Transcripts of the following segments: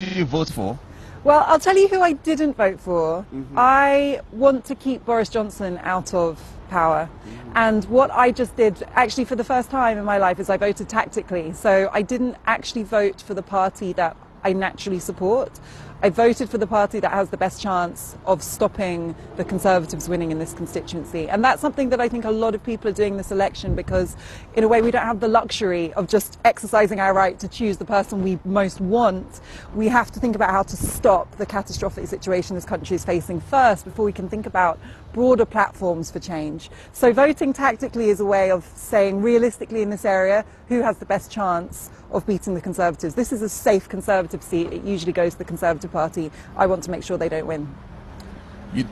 you vote for? Well, I'll tell you who I didn't vote for. I want to keep Boris Johnson out of power. And what I just did, actually for the first time in my life, is I voted tactically. So I didn't actually vote for the party that I naturally support. I voted for the party that has the best chance of stopping the Conservatives winning in this constituency. And that's something that I think a lot of people are doing this election, because in a way we don't have the luxury of just exercising our right to choose the person we most want. We have to think about how to stop the catastrophic situation this country is facing first before we can think about broader platforms for change. So voting tactically is a way of saying realistically in this area who has the best chance of beating the Conservatives. This is a safe Conservative seat. It usually goes to the Conservative Party. I want to make sure they don't win.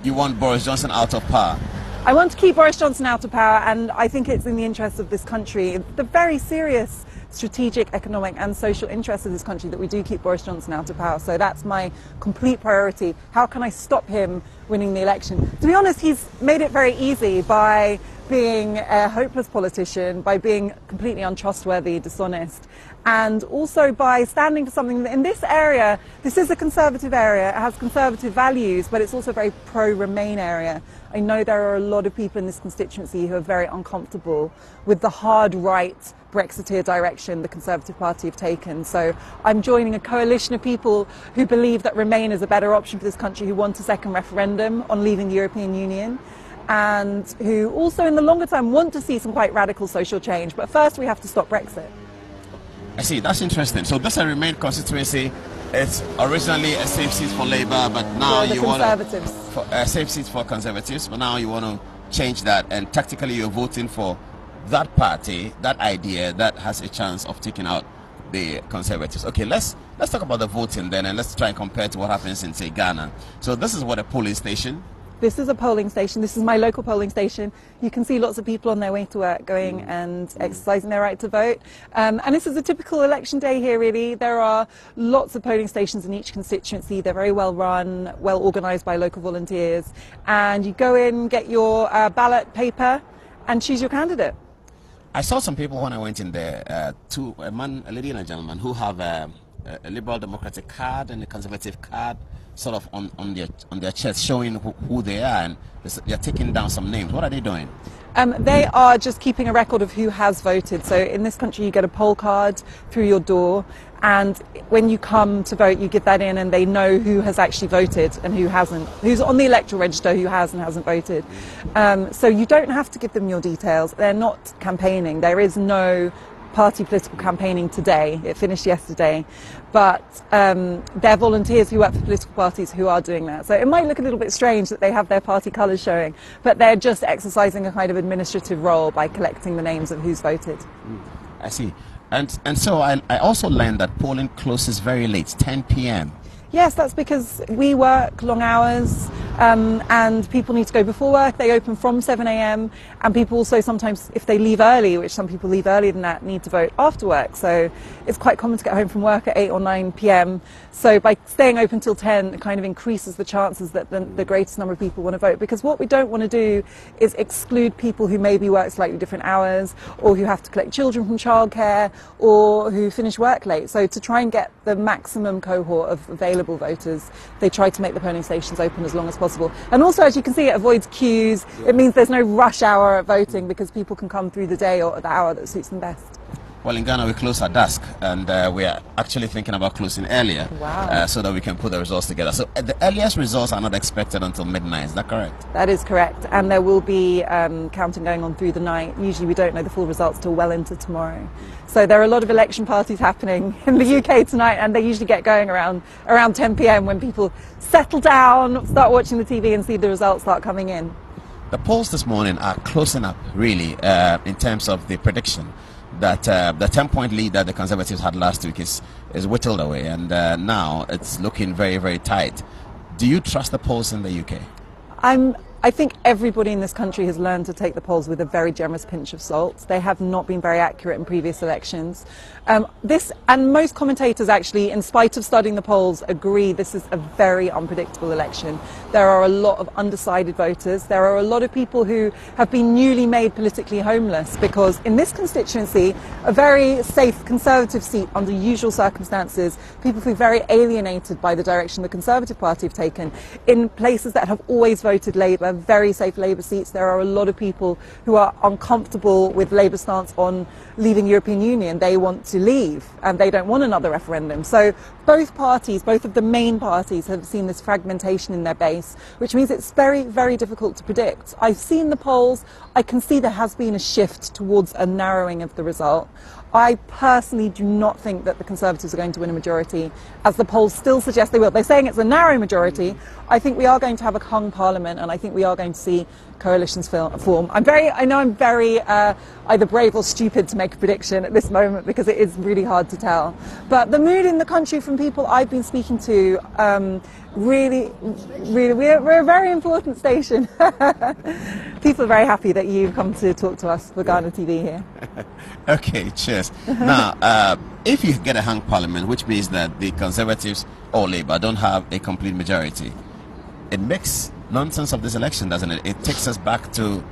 You want Boris Johnson out of power? I want to keep Boris Johnson out of power, and I think it's in the interest of this country, the very serious strategic, economic and social interests of this country, that we do keep Boris Johnson out of power. So that's my complete priority. How can I stop him winning the election? To be honest, he's made it very easy by being a hopeless politician, by being completely untrustworthy, dishonest, and also by standing for something that in this area, this is a Conservative area, it has Conservative values, but it's also a very pro-Remain area. I know there are a lot of people in this constituency who are very uncomfortable with the hard right Brexiteer direction the Conservative Party have taken. So I'm joining a coalition of people who believe that Remain is a better option for this country, who want a second referendum on leaving the European Union, and who also in the longer term want to see some quite radical social change. But first we have to stop Brexit. I see, that's interesting. So this Remain constituency, it's originally a safe seat for Labour, but now you want a safe seat for Conservatives, but now you want to change that, and tactically you're voting for that party, that idea that has a chance of taking out the Conservatives. Okay, let's talk about the voting then, and let's try and compare to what happens in, say, Ghana. So this is what a polling station. This is a polling station. This is my local polling station. You can see lots of people on their way to work going and exercising their right to vote. And this is a typical election day here, really. There are lots of polling stations in each constituency. They're very well run, well organised by local volunteers. And you go in, get your ballot paper and choose your candidate. I saw some people when I went in there, a lady and a gentleman, who have a Liberal Democratic card and a Conservative card sort of on their chest, showing who they are, and they're taking down some names. What are they doing? They are just keeping a record of who has voted. So in this country you get a poll card through your door, and when you come to vote you give that in, and they know who has actually voted and who hasn't, who's on the electoral register, who has and hasn't voted. So you don't have to give them your details. They're not campaigning. There is no party political campaigning today. It finished yesterday, but they're volunteers who work for political parties who are doing that. So it might look a little bit strange that they have their party colours showing, but they're just exercising a kind of administrative role by collecting the names of who's voted. I see. And so I also learned that polling closes very late, 10 p.m. Yes, that's because we work long hours and people need to go before work. They open from 7 a.m. and people also sometimes, if they leave early, which some people leave earlier than that, need to vote after work. So it's quite common to get home from work at 8 or 9 p.m. So by staying open till 10, it kind of increases the chances that the greatest number of people want to vote. Because what we don't want to do is exclude people who maybe work slightly different hours, or who have to collect children from childcare, or who finish work late. So to try and get the maximum cohort of available voters, they try to make the polling stations open as long as possible. And also, as you can see, it avoids queues. It means there's no rush hour at voting, because people can come through the day or at the hour that suits them best. Well, in Ghana we close at dusk, and we are actually thinking about closing earlier. Wow. So that we can put the results together. So the earliest results are not expected until midnight, is that correct? That is correct, and there will be counting going on through the night. Usually we don't know the full results till well into tomorrow. So there are a lot of election parties happening in the UK tonight, and they usually get going around 10 p.m. when people settle down, start watching the TV and see the results start coming in. The polls this morning are closing up, really, in terms of the prediction that the 10-point lead that the Conservatives had last week is whittled away, and now it's looking very, very tight. Do you trust the polls in the UK? I think everybody in this country has learned to take the polls with a very generous pinch of salt. They have not been very accurate in previous elections. And most commentators actually, in spite of studying the polls, agree this is a very unpredictable election. There are a lot of undecided voters. There are a lot of people who have been newly made politically homeless because in this constituency, a very safe Conservative seat under usual circumstances, people feel very alienated by the direction the Conservative Party have taken. In places that have always voted Labour, very safe Labour seats, there are a lot of people who are uncomfortable with Labour's stance on leaving the European Union. They want to leave and they don't want another referendum. So both parties, both of the main parties, have seen this fragmentation in their base, which means it's very, very difficult to predict. I've seen the polls. I can see there has been a shift towards a narrowing of the result. I personally do not think that the Conservatives are going to win a majority, as the polls still suggest they will. They're saying it's a narrow majority. I think we are going to have a hung parliament, and I think we are going to see coalitions form. I know I'm very either brave or stupid to make a prediction at this moment because it is really hard to tell. But the mood in the country from people I've been speaking to, really, we're a very important station. People are very happy that you've come to talk to us for Ghana TV here. Okay, cheers. Now, if you get a hung parliament, which means that the Conservatives or Labour don't have a complete majority, it makes nonsense of this election, doesn't it? It takes us back to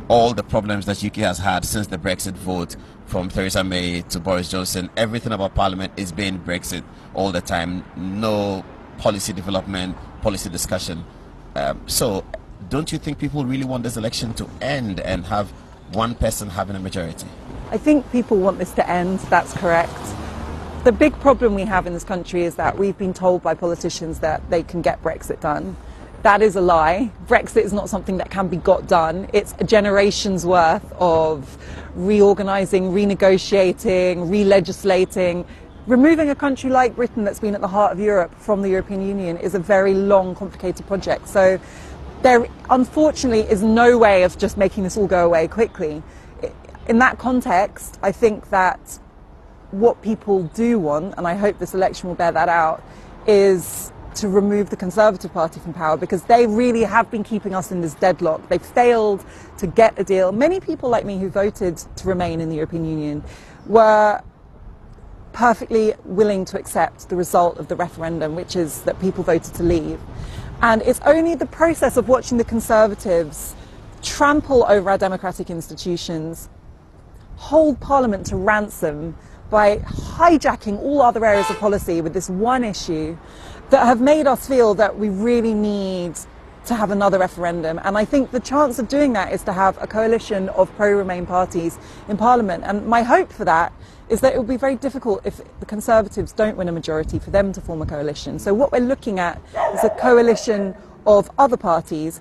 all the problems that UK has had since the Brexit vote, from Theresa May to Boris Johnson. Everything about Parliament is being Brexit all the time. No policy development, policy discussion. So don't you think people really want this election to end and have one person having a majority? I think people want this to end, that's correct. The big problem we have in this country is that we've been told by politicians that they can get Brexit done. That is a lie. Brexit is not something that can be got done. It's a generation's worth of reorganising, renegotiating, re-legislating. Removing a country like Britain that's been at the heart of Europe from the European Union is a very long, complicated project. So there, unfortunately, is no way of just making this all go away quickly. In that context, I think that what people do want, and I hope this election will bear that out, is to remove the Conservative Party from power, because they really have been keeping us in this deadlock. They've failed to get a deal. Many people like me who voted to remain in the European Union were perfectly willing to accept the result of the referendum, which is that people voted to leave. And it's only the process of watching the Conservatives trample over our democratic institutions, hold Parliament to ransom by hijacking all other areas of policy with this one issue, that have made us feel that we really need to have another referendum. And I think the chance of doing that is to have a coalition of pro-Remain parties in Parliament. And my hope for that is that it will be very difficult if the Conservatives don't win a majority for them to form a coalition. So what we're looking at is a coalition of other parties,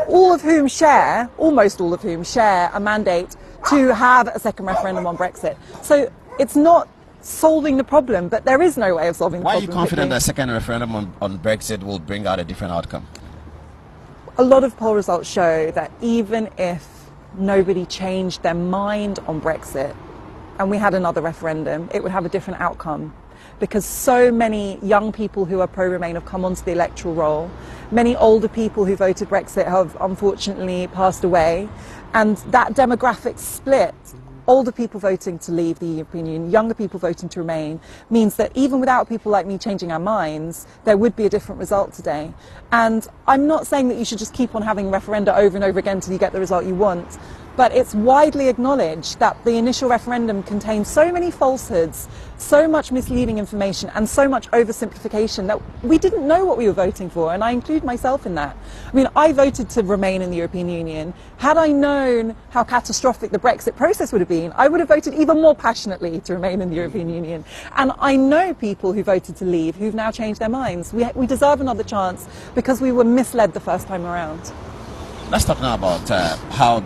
almost all of whom share a mandate to have a second referendum on Brexit. So it's not solving the problem, but there is no way of solving the problem. Why are you confident that a second referendum on Brexit will bring out a different outcome? A lot of poll results show that even if nobody changed their mind on Brexit and we had another referendum, it would have a different outcome, because so many young people who are pro-Remain have come onto the electoral roll. Many older people who voted Brexit have unfortunately passed away, and that demographic split, older people voting to leave the European Union, younger people voting to remain, means that even without people like me changing our minds, there would be a different result today. And I'm not saying that you should just keep on having referenda over and over again until you get the result you want, but it's widely acknowledged that the initial referendum contained so many falsehoods, so much misleading information, and so much oversimplification that we didn't know what we were voting for, and I include myself in that. I mean, I voted to remain in the European Union. Had I known how catastrophic the Brexit process would have been, I would have voted even more passionately to remain in the European Union. And I know people who voted to leave who've now changed their minds. We deserve another chance because we were misled the first time around. Let's talk now about how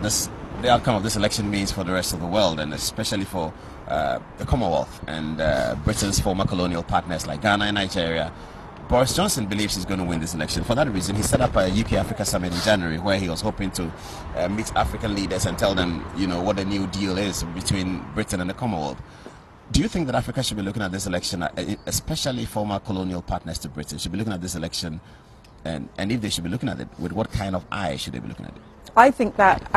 the outcome of this election means for the rest of the world, and especially for the Commonwealth and Britain's former colonial partners like Ghana and Nigeria. Boris Johnson believes he's going to win this election. For that reason, he set up a UK-Africa summit in January, where he was hoping to meet African leaders and tell them, you know, what the new deal is between Britain and the Commonwealth. Do you think that Africa should be looking at this election, especially former colonial partners to Britain, should be looking at this election And if they should be looking at it, with what kind of eye should they be looking at it? I think that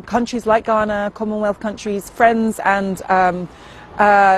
countries like Ghana, Commonwealth countries, friends and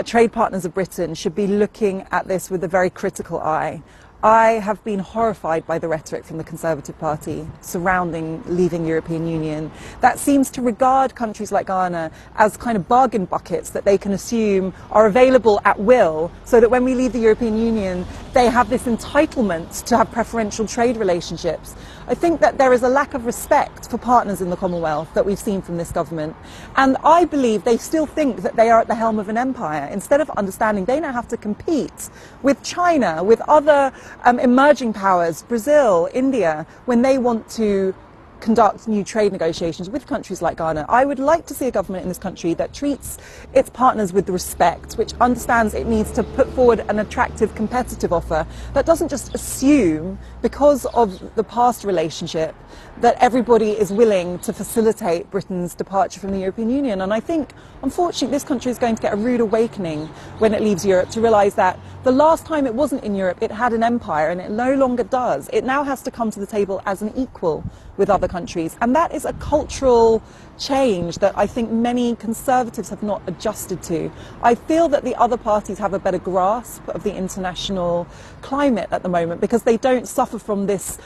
trade partners of Britain should be looking at this with a very critical eye. I have been horrified by the rhetoric from the Conservative Party surrounding leaving European Union that seems to regard countries like Ghana as kind of bargain buckets that they can assume are available at will, so that when we leave the European Union they have this entitlement to have preferential trade relationships. I think that there is a lack of respect for partners in the Commonwealth that we've seen from this government, and I believe they still think that they are at the helm of an empire instead of understanding they now have to compete with China, with other emerging powers, Brazil, India, when they want to conduct new trade negotiations with countries like Ghana. I would like to see a government in this country that treats its partners with respect, which understands it needs to put forward an attractive, competitive offer that doesn't just assume, because of the past relationship, that everybody is willing to facilitate Britain's departure from the European Union. And I think, unfortunately, this country is going to get a rude awakening when it leaves Europe to realise that the last time it wasn't in Europe, it had an empire, and it no longer does. It now has to come to the table as an equal with other countries. And that is a cultural change that I think many Conservatives have not adjusted to. I feel that the other parties have a better grasp of the international climate at the moment because they don't suffer from this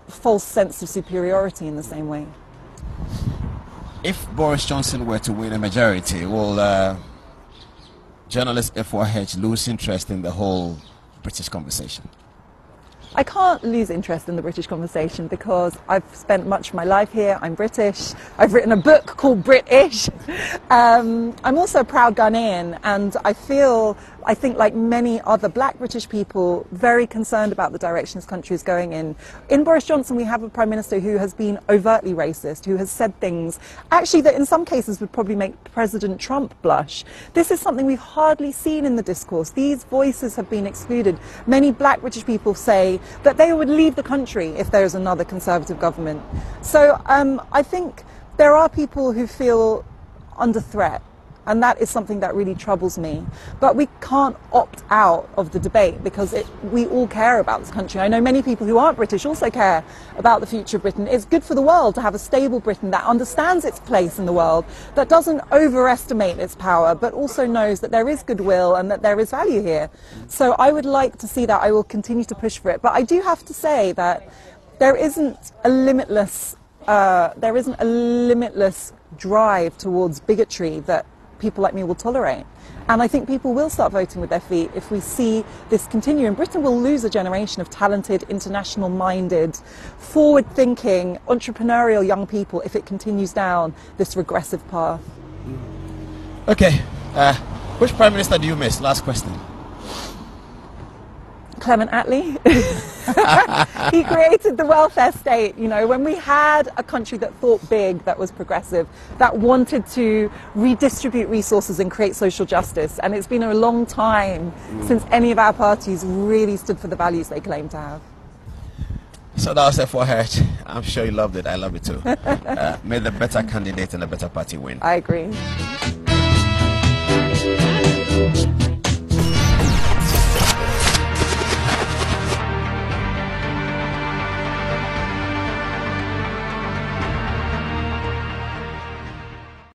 false sense of superiority in the same way. If Boris Johnson were to win a majority, will journalist F4H lose interest in the whole British conversation? I can't lose interest in the British conversation because I've spent much of my life here. I'm British. I've written a book called British. I'm also a proud Ghanaian, and I think like many other black British people, very concerned about the direction this country is going in. In Boris Johnson, we have a Prime Minister who has been overtly racist, who has said things actually that in some cases would probably make President Trump blush. This is something we've hardly seen in the discourse. These voices have been excluded. Many black British people say that they would leave the country if there is another Conservative government. So I think there are people who feel under threat, and that is something that really troubles me. But we can't opt out of the debate because we all care about this country. I know many people who aren't British also care about the future of Britain. It's good for the world to have a stable Britain that understands its place in the world, that doesn't overestimate its power, but also knows that there is goodwill and that there is value here. So I would like to see that. I will continue to push for it. But I do have to say that there isn't a limitless drive towards bigotry that people like me will tolerate. And I think people will start voting with their feet if we see this continue. And Britain will lose a generation of talented, international-minded, forward-thinking, entrepreneurial young people if it continues down this regressive path. Okay. Which Prime Minister do you miss? Last question. Clement Attlee. He created the welfare state, you know, when we had a country that thought big, that was progressive, that wanted to redistribute resources and create social justice. And it's been a long time since any of our parties really stood for the values they claim to have. So that was F4H. I'm sure you loved it. I love it too. May the better candidate and the better party win. I agree.